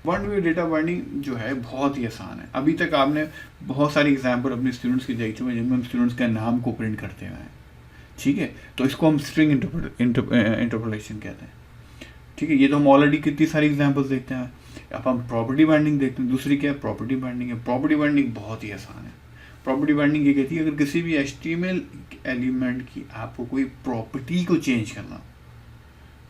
One way data binding जो है बहुत ही आसान है। अभी तक आपने बहुत सारी एग्जाम्पल अपने स्टूडेंट्स की देख चुके हैं जिनमें हम स्टूडेंट्स का नाम को प्रिंट करते हुए हैं, ठीक है। तो इसको हम स्ट्रिंग इंटरपोलेशन कहते हैं, ठीक है। ये तो हम ऑलरेडी कितनी सारी एग्जाम्पल्स देखते हैं। अब हम प्रॉपर्टी बाइंडिंग देखते हैं। दूसरी क्या है? प्रॉपर्टी बाइंडिंग है। प्रॉपर्टी बाइंडिंग बहुत ही आसान है। प्रॉपर्टी बाइंडिंग ये कहती है अगर किसी भी HTML एलिमेंट की आपको कोई प्रॉपर्टी को चेंज करना,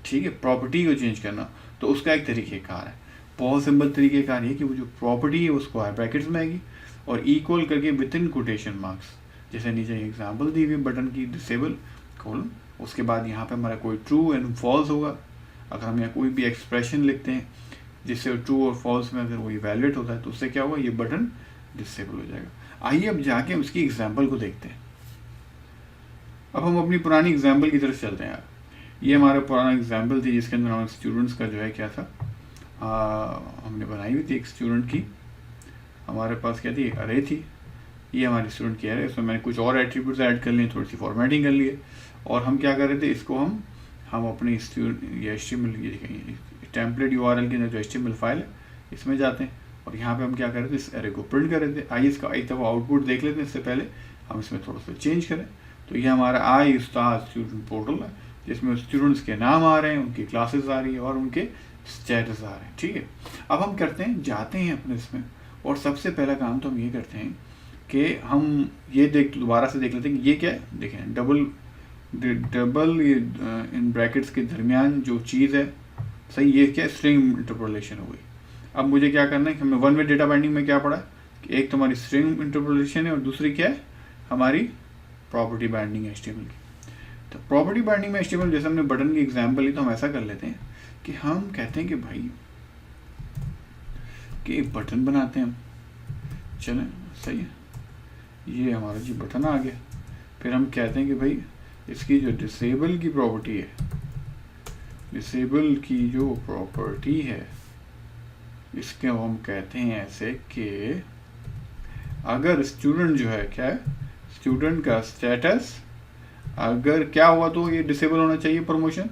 ठीक है, प्रॉपर्टी को चेंज करना, तो उसका एक तरीक़ेकार है। बहुत सिंपल तरीक़ेकार है कि वो जो प्रॉपर्टी है वो स्क्वायर ब्रैकेट्स में आएगी और इक्वल करके विद इन कोटेशन मार्क्स, जैसे नीचे एग्जाम्पल दी हुई बटन की डिसेबल कॉलम, उसके बाद यहाँ पे हमारा कोई ट्रू एंड फॉल्स होगा। अगर हम यहाँ कोई भी एक्सप्रेशन लिखते हैं जिससे ट्रू और फॉल्स में अगर वो इवैल्यूएट होता है तो उससे क्या होगा? ये बटन डिसेबल हो जाएगा। आइए अब जाके उसकी एग्जाम्पल को देखते हैं। अब हम अपनी पुरानी एग्जाम्पल की तरफ चलते हैं यार। ये हमारा पुराना एग्जाम्पल थी जिसके अंदर हमारे स्टूडेंट्स का जो है क्या था, हमने बनाई हुई थी एक स्टूडेंट की। हमारे पास क्या थी? अरे थी। ये हमारी स्टूडेंट की अरे, इसमें मैंने कुछ और एट्रीब्यूट्स ऐड कर लिए, थोड़ी सी फॉर्मेटिंग कर लिए, और हम क्या कर रहे थे, इसको हम अपनी ये HTML ये टेम्पलेट URL के अंदर जो HTML फाइल है इसमें जाते हैं और यहाँ पे हम क्या कर रहे थे? इस अरे को प्रिंट कर रहे थे। आइए इसका एक दफ़ा आउटपुट देख लेते हैं। इससे पहले हम इसमें थोड़ा सा चेंज करें। तो ये हमारा आई उस्ताद स्टूडेंट पोर्टल है जिसमें स्टूडेंट्स के नाम आ रहे हैं, उनकी क्लासेस आ रही है और उनके स्टेटस आ रहे हैं, ठीक है। अब हम करते हैं, जाते हैं अपने इसमें, और सबसे पहला काम तो हम ये करते हैं कि हम ये दोबारा से देख लेते हैं कि ये क्या है। देखें, डबल ये इन ब्रैकेट्स के दरमियान जो चीज़ है, सही, ये क्या? स्ट्रिंग इंटरपोलेशन हो गई। अब मुझे क्या करना है कि हमें वन वे डेटा बाइंडिंग में क्या पड़ा कि एक तो हमारी स्ट्रिंग इंटरपोलेशन है और दूसरी क्या है? हमारी प्रॉपर्टी बाइंडिंग है HTML की। तो प्रॉपर्टी बाइंडिंग में HTML, जैसे हमने बटन की एग्जांपल ली, तो हम ऐसा कर लेते हैं कि हम कहते हैं कि भाई कि एक बटन बनाते हैं हम, चलें, सही है, ये हमारा जी बटन आ गया। फिर हम कहते हैं कि भाई इसकी जो डिसेबल की प्रॉपर्टी है, डिसेबल की जो प्रॉपर्टी है, इसके हम कहते हैं ऐसे कि अगर स्टूडेंट जो है क्या है, स्टूडेंट का स्टेटस अगर क्या हुआ तो ये डिसेबल होना चाहिए प्रमोशन।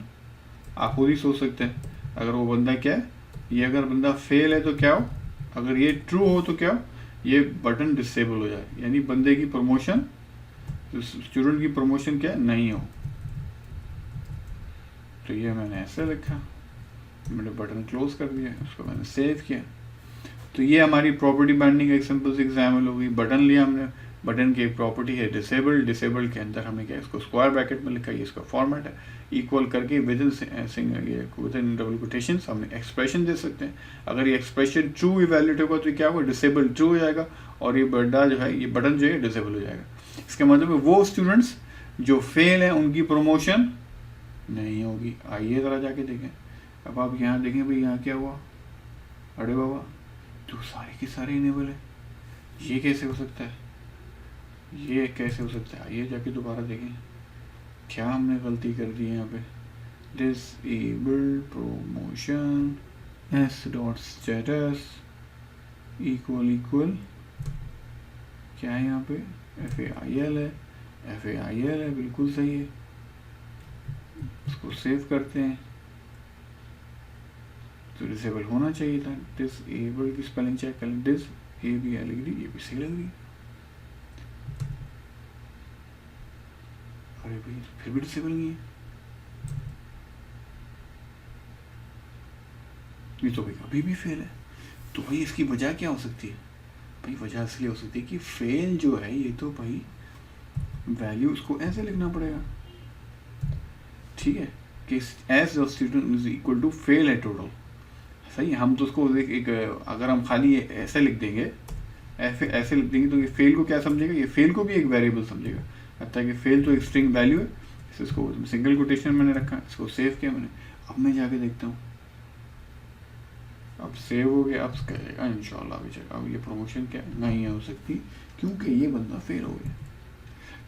आप खुद ही सोच सकते हैं। अगर वो बंदा क्या है, ये अगर बंदा फेल है तो क्या हो, अगर ये ट्रू हो तो क्या हो, ये बटन डिसेबल हो जाए, यानी बंदे की प्रमोशन, स्टूडेंट की प्रमोशन क्या नहीं हो। तो ये मैंने ऐसे लिखा, मैंने बटन क्लोज कर दिया, उसको मैंने सेव किया। तो ये हमारी प्रॉपर्टी बाइंडिंग एक सिंपल सी एग्जाम्पल होगी। बटन लिया हमने, बटन की एक प्रॉपर्टी है डिसेबल, डिसेबल के अंदर हमने क्या इसको स्क्वायर ब्रैकेट में लिखा, ये इसका फॉर्मेट है, इक्वल करके विद इन डबल कोटेशन हमने एक्सप्रेशन दे सकते हैं। अगर ये एक्सप्रेशन ट्रू इवैल्यूएट होगा तो क्या होगा? डिसेबल ट्रू हो जाएगा और ये बड़ा जो है, ये बटन जो है डिसेबल हो जाएगा। इसका मतलब है वो स्टूडेंट्स जो फेल हैं उनकी प्रमोशन नहीं होगी। आइए ज़रा जाके देखें। अब आप यहाँ देखें भाई, यहाँ क्या हुआ? अरे बाबा, तो सारे के सारे इनेबल है। ये कैसे हो सकता है? ये कैसे हो सकता है? आइए जाके दोबारा देखें क्या हमने गलती कर दी है यहाँ पे। Disable promotion S dot status equal क्या है यहाँ पे? FAIL है, FAIL है, बिल्कुल सही है। इसको सेव करते हैं। तो डिसेबल होना चाहिए था। डिसेबल की स्पेलिंग चेक कर लें, ABL, ये भी सही लग रही है। अरे भाई, फिर भी डिसेबल नहीं है। ये तो भाई अभी भी फेल है। तो भाई इसकी वजह क्या हो सकती है? भाई वजह इसलिए हो सकती है कि फेल जो है, ये तो भाई वैल्यू उसको ऐसे लिखना पड़ेगा, ठीक है, कि age of student is equal to fail है टोटल। सही है। हम तो उसको एक अगर हम खाली ऐसे लिख देंगे, ऐसे लिख देंगे, तो ये फेल को क्या समझेगा? ये फेल को भी एक वेरिएबल समझेगा। अतः कि फेल तो एक स्ट्रिंग वैल्यू है, इसको सिंगल कोटेशन मैंने रखा, इसको सेव किया मैंने। अब मैं जाके देखता हूँ, अब सेव हो गया। अब कहेगा इंशाल्लाह भी चलेगा। अब ये प्रमोशन क्या नहीं हो सकती क्योंकि ये बंदा फेल हो गया,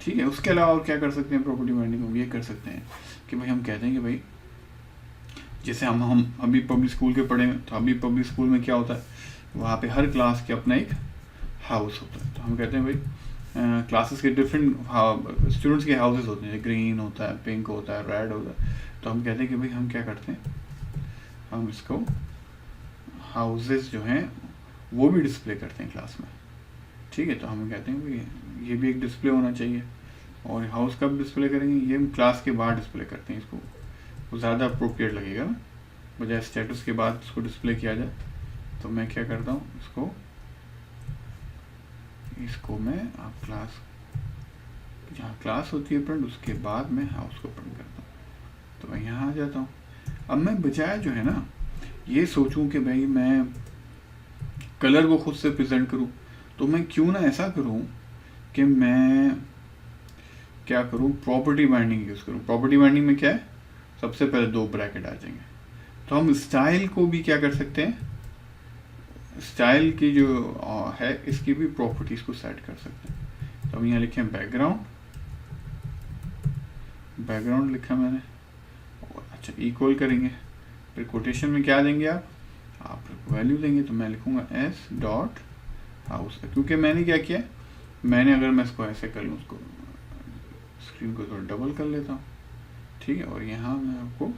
ठीक है। उसके अलावा और क्या कर सकते हैं प्रॉपर्टी बाइंडिंग में? ये कर सकते हैं कि भाई हम कहते हैं कि भाई जैसे हम अभी पब्लिक स्कूल के पढ़े हैं, तो अभी पब्लिक स्कूल में क्या होता है, वहाँ पे हर क्लास के अपना एक हाउस होता है। तो हम कहते हैं भाई क्लासेस के डिफरेंट स्टूडेंट्स के हाउसेस होते हैं, ग्रीन होता है, पिंक होता है, रेड होता है। तो हम कहते हैं कि भाई हम क्या करते हैं, हम इसको हाउसेस जो हैं वो भी डिस्प्ले करते हैं क्लास में, ठीक है। तो हम कहते हैं कि ये भी एक डिस्प्ले होना चाहिए। और हाउस कब डिस्प्ले करेंगे, ये हम क्लास के बाद डिस्प्ले करते हैं इसको, वो ज़्यादा अप्रोप्रिएट लगेगा ना, बजाय स्टेटस के बाद इसको डिस्प्ले किया जाए। तो मैं क्या करता हूँ, इसको मैं आप क्लास, जहाँ क्लास होती है प्रिंट, उसके बाद मैं हाउस को प्रिंट करता हूँ। तो मैं यहाँ आ जाता हूँ। अब मैं बजाय जो है ना ये सोचूं कि भाई मैं कलर को खुद से प्रेजेंट करूं, तो मैं क्यों ना ऐसा करूं कि मैं क्या करूं, प्रॉपर्टी बाइंडिंग यूज़ करूं। प्रॉपर्टी बाइंडिंग में क्या है, सबसे पहले 2 ब्रैकेट आ जाएंगे। तो हम स्टाइल को भी क्या कर सकते हैं, स्टाइल की जो है इसकी भी प्रॉपर्टीज को सेट कर सकते हैं। तो हम यहाँ लिखे बैकग्राउंड लिखा मैंने, अच्छा इक्वल करेंगे, फिर कोटेशन में क्या देंगे आप वैल्यू देंगे। तो मैं लिखूंगा एस डॉट हाउस, क्योंकि मैंने क्या किया, मैंने अगर मैं इसको ऐसे कर लूँ, उसको स्क्रीन को थोड़ा डबल कर लेता हूँ, ठीक है। और यहाँ मैं आपको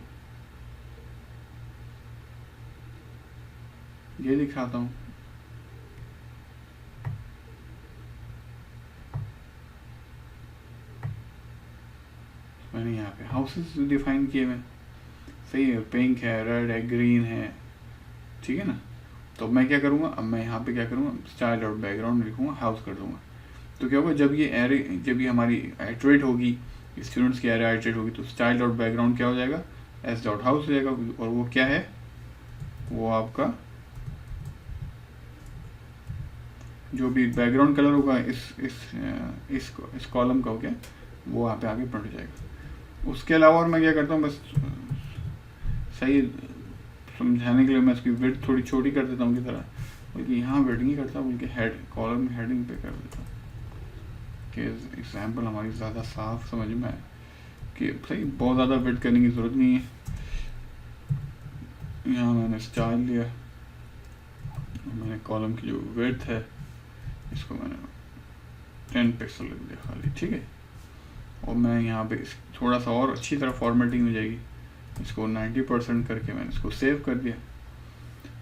ये दिखाता हूँ, मैंने यहाँ पे हाउसेस डिफाइन किए हुए, सही है, पिंक है, रेड है, ग्रीन है, ठीक है ना। तो मैं क्या करूँगा, अब मैं यहाँ पे क्या करूँगा, स्टाइल और बैकग्राउंड लिखूँगा, हाउस कर दूँगा। तो क्या होगा, जब ये हमारी आइटरेट होगी, स्टूडेंट्स की एरे आइटरेट होगी, तो स्टाइल डॉट बैकग्राउंड क्या हो जाएगा, एस डॉट हाउस हो जाएगा। और वो क्या है, वो आपका जो भी बैकग्राउंड कलर होगा इस कॉलम का हो गया, वो यहाँ पे आगे प्रिंट हो जाएगा। उसके अलावा और मैं क्या करता हूँ, बस सही समझाने के लिए मैं इसकी विड्थ थोड़ी छोटी कर देता हूँ की तरह, बल्कि यहाँ विड्थ नहीं करता, बल्कि हेड कॉलम हेडिंग पे कर देता हूँ कि एग्जाम्पल हमारी ज़्यादा साफ समझ में आए, कि सही बहुत ज़्यादा विड्थ करने की ज़रूरत नहीं है। यहाँ मैंने स्टाइल लिया, मैंने कॉलम की जो विड्थ है इसको मैंने 10 पिक्सल लिख दिया खाली, ठीक है। और मैं यहाँ पे थोड़ा सा और अच्छी तरह फॉर्मेटिंग हो जाएगी, इसको 90% करके मैंने इसको सेव कर दिया।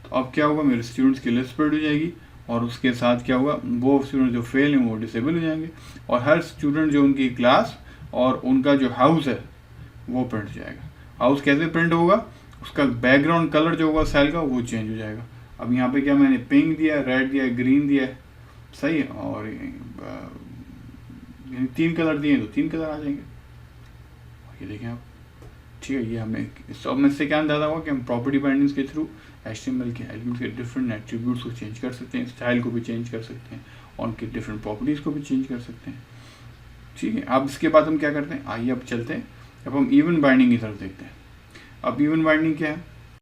तो अब क्या होगा, मेरे स्टूडेंट्स की लिस्ट प्रिंट हो जाएगी, और उसके साथ क्या होगा, वो स्टूडेंट जो फेल हैं वो डिसेबल हो जाएंगे, और हर स्टूडेंट जो उनकी क्लास और उनका जो हाउस है वो प्रिंट हो जाएगा। हाउस कैसे प्रिंट होगा, उसका बैकग्राउंड कलर जो होगा सेल का वो चेंज हो जाएगा। अब यहाँ पे क्या मैंने पिंक दिया, रेड दिया, ग्रीन दिया, सही है, और 3 कलर दिए तो 3 कलर आ जाएंगे। ये देखें आप, ठीक है। ये हमने अब में से क्या अंदाजा हुआ कि हम प्रॉपर्टी बाइंडिंग्स के थ्रू HTML के एलिमेंट्स के डिफरेंट एट्रीब्यूट्स को चेंज कर सकते हैं, स्टाइल को भी चेंज कर सकते हैं, और उनकी डिफरेंट प्रॉपर्टीज़ को भी चेंज कर सकते हैं, ठीक है। अब इसके बाद हम क्या करते हैं, आइए अब चलते हैं, अब हम इवन बाइंडिंग की तरफ देखते हैं। अब इवन बाइंडिंग क्या है,